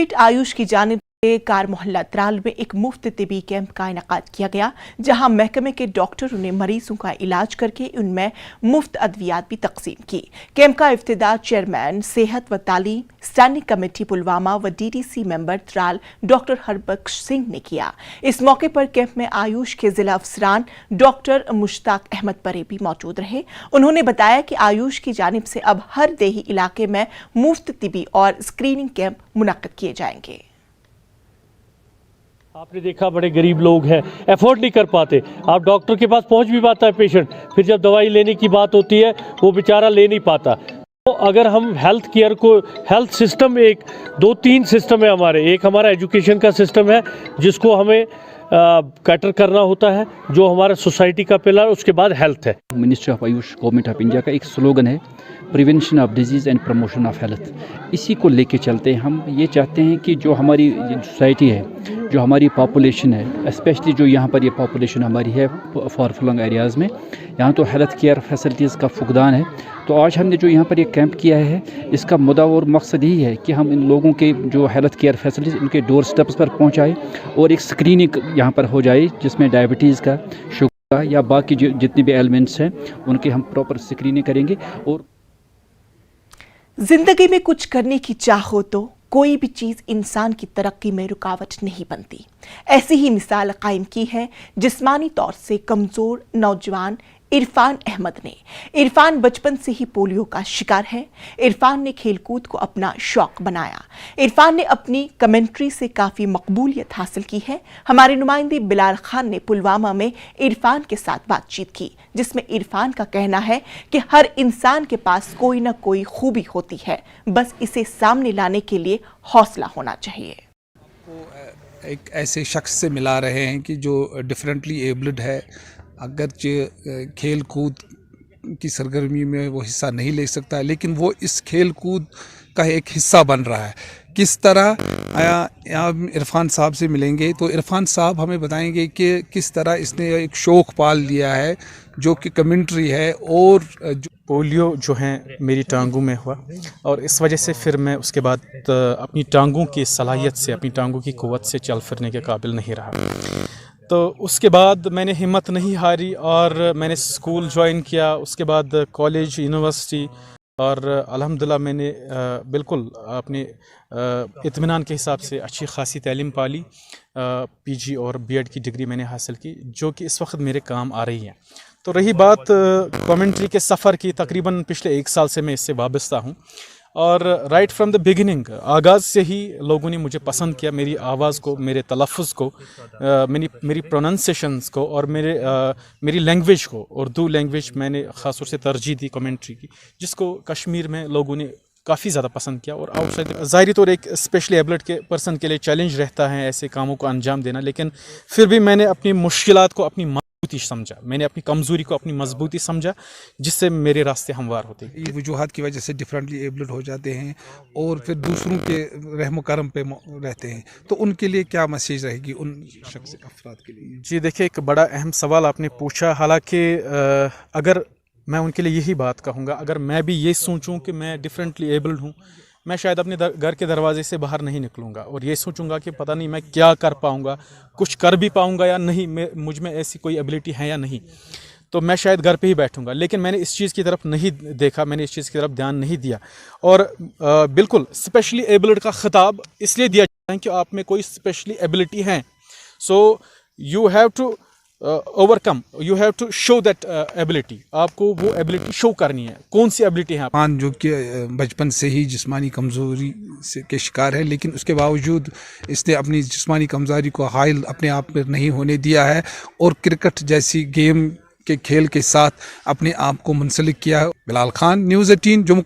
Collectorate Ayush की जानिब से कार मोहल्ला त्राल में एक मुफ्त तिबी कैंप का इनेकाद किया गया, जहां महकमे के डॉक्टरों ने मरीजों का इलाज करके उनमें मुफ्त अद्वियात भी तकसीम की। कैंप का इफ्तिताह चेयरमैन सेहत व तालीम स्टैंडिंग कमेटी पुलवामा व DTC member Tral doctor Harbakhsh Singh ने किया। इस मौके पर कैंप में आयुष के जिला अफसरान डॉक्टर मुश्ताक अहमद परे भी मौजूद रहे। उन्होंने बताया कि आयुष की जानिब से अब हर देही इलाके में मुफ्त तिबी और स्क्रीनिंग कैंप मुनक्किद किए जाएंगे। आपने देखा बड़े गरीब लोग हैं, एफोर्ड नहीं कर पाते, आप डॉक्टर के पास पहुंच भी पाता है पेशेंट, फिर जब दवाई लेने की बात होती है वो बेचारा ले नहीं पाता। तो अगर हम हेल्थ केयर को, हेल्थ सिस्टम एक 2-3 सिस्टम है हमारे, एक हमारा एजुकेशन का सिस्टम है जिसको हमें कैटर करना होता है, जो हमारा सोसाइटी का पिलर, उसके बाद हेल्थ है। Ministry of Ayush government of India का एक स्लोगन है prevention of disease and promotion of health. इसी को लेके चलते हैं। हम ये चाहते हैं कि जो हमारी सोसाइटी है, जो हमारी पॉपुलेशन है, स्पेशली जो यहाँ पर ये पॉपुलेशन हमारी है फॉर फ्लंग एरियाज़ में, यहाँ तो हेल्थ केयर फैसिलिटीज़ का फुकदान है। तो आज हमने जो यहाँ पर ये कैंप किया है, इसका मुद्दा और मकसद यही है कि हम इन लोगों के जो हेल्थ केयर फैसिलिटीज़ उनके डोर स्टेप्स पर पहुँचाए और एक स्क्रीनिंग यहाँ पर हो जाए, जिसमें डायबिटीज़ का, शुगर का या बाकी जितने भी एलिमेंट्स हैं उनके हम प्रॉपर स्क्रीनिंग करेंगे। और जिंदगी में कुछ करने की चाह हो तो कोई भी चीज इंसान की तरक्की में रुकावट नहीं बनती। ऐसी ही मिसाल कायम की है जिस्मानी तौर से कमजोर नौजवान इरफान अहमद ने। इरफान बचपन से ही पोलियो का शिकार है। इरफान ने खेलकूद को अपना शौक बनाया। इरफान ने अपनी कमेंट्री से काफी मकबूलियत हासिल की है। हमारे नुमाइंदे बिलाल खान ने पुलवामा में इरफान के साथ बातचीत की, जिसमें इरफान का कहना है कि हर इंसान के पास कोई ना कोई खूबी होती है, बस इसे सामने लाने के लिए हौसला होना चाहिए। एक ऐसे शख्स से मिला रहे हैं कि जो डिफरेंटली एबल्ड है, अगरचे खेल कूद की सरगर्मी में वो हिस्सा नहीं ले सकता है, लेकिन वो इस खेल कूद का एक हिस्सा बन रहा है। किस तरह यहाँ इरफान साहब से मिलेंगे तो इरफान साहब हमें बताएंगे कि किस तरह इसने एक शौक़ पाल लिया है जो कि कमेंट्री है। और पोलियो जो है मेरी टांगों में हुआ और इस वजह से फिर मैं उसके बाद अपनी टांगों की सलाहियत से, अपनी टांगों की क़ुव्वत से चल फिरने के काबिल नहीं रहा। तो उसके बाद मैंने हिम्मत नहीं हारी और मैंने स्कूल ज्वाइन किया, उसके बाद कॉलेज, यूनिवर्सिटी, और अल्हम्दुलिल्लाह मैंने बिल्कुल अपने इत्मीनान के हिसाब से अच्छी खासी तालीम पाली। PG और BEd की डिग्री मैंने हासिल की, जो कि इस वक्त मेरे काम आ रही है। तो रही बात कमेंट्री के सफ़र की, तकरीबन पिछले 1 साल से मैं इससे वाबस्ता हूँ और राइट फ्रॉम द बिगिनिंग, आगाज़ से ही लोगों ने मुझे पसंद किया, मेरी आवाज़ को, मेरे तलफ़ुज़ को, मेरी प्रोनाउंसिएशंस को और मेरी लैंग्वेज को, उर्दू लैंग्वेज मैंने ख़ास तौर से तरजीह दी कमेंट्री की, जिसको कश्मीर में लोगों ने काफ़ी ज़्यादा पसंद किया। और आउटसाइड ज़ाहिरी तौर एक स्पेशली एबल्ड के पर्सन के लिए चैलेंज रहता है ऐसे कामों को अंजाम देना, लेकिन फिर भी मैंने अपनी मुश्किलात को अपनी मजबूती समझा, मैंने अपनी कमज़ोरी को अपनी मजबूती समझा, जिससे मेरे रास्ते हमवार होते। ये वजूहात की वजह से डिफरेंटली एबल्ड हो जाते हैं और फिर दूसरों के रहम करम पे रहते हैं, तो उनके लिए क्या मैसेज रहेगी उन शख्स अफराद के लिए? जी देखिए, एक बड़ा अहम सवाल आपने पूछा। हालांकि अगर मैं उनके लिए यही बात कहूँगा, अगर मैं भी ये सोचूं कि मैं डिफरेंटली एबल्ड हूँ, मैं शायद अपने घर के दरवाजे से बाहर नहीं निकलूँगा और ये सोचूंगा कि पता नहीं मैं क्या कर पाऊँगा, कुछ कर भी पाऊँगा या नहीं, मुझ में ऐसी कोई एबिलिटी है या नहीं, तो मैं शायद घर पे ही बैठूँगा। लेकिन मैंने इस चीज़ की तरफ नहीं देखा, मैंने इस चीज़ की तरफ ध्यान नहीं दिया। और बिल्कुल स्पेशली एबल्ड का खिताब इसलिए दिया जाता है कि आप में कोई स्पेशली एबिलिटी है, so you have to overcome, you have to show that ability. आपको वो एबिलिटी शो करनी है। कौन सी एबिलिटी है? इरफान जो कि बचपन से ही जिस्मानी कमज़ोरी के शिकार है, लेकिन उसके बावजूद इसने अपनी जिस्मानी कमज़ोरी को हाइल अपने आप पर नहीं होने दिया है और क्रिकेट जैसी गेम के खेल के साथ अपने आप को मुंसलिक किया है। बिलाल खान, न्यूज़ 18, जम्मू।